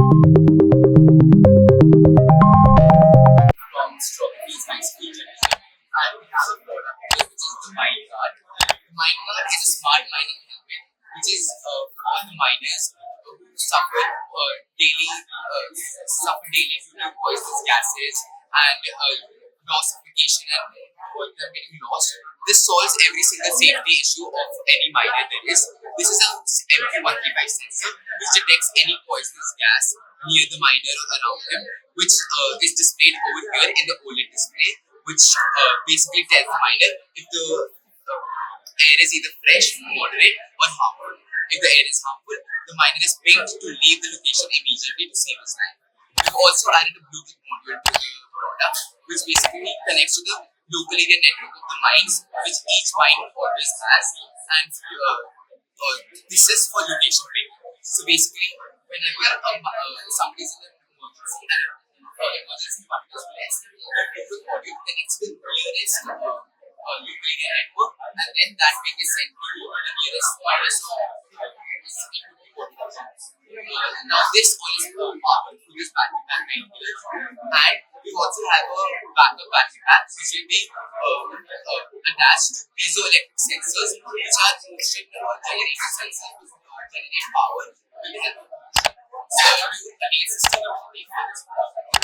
from strawberry science future. And we have a product here, which is the mine card. The mine card is a smart mining helmet, which is for the miners who suffer daily due to poisonous gases and lossification and them getting lost. This solves every single safety issue of any miner there is. This is a MQ135 sensor which detects any poisonous gas near the miner or around him, which is displayed over here in the OLED display, which basically tells the miner if the air is either fresh, moderate, or harmful. If the air is harmful, the miner is pinged to leave the location immediately to save his life. We've also added a Bluetooth module to the product, which basically connects to the local area network of the mines, which each mine always has, and this is for location pinging. So basically, whenever somebody is in an emergency and emergency button is pressed, the Bluetooth module connects to the nearest local area network, and then that ping is sent to the nearest miners. Now this all is powered through this battery pack right here, and we also have a backup battery pack which will be attached to piezoelectric sensors, which are motion generator sensors which generate power with help of motion. So again, sustainability for this product.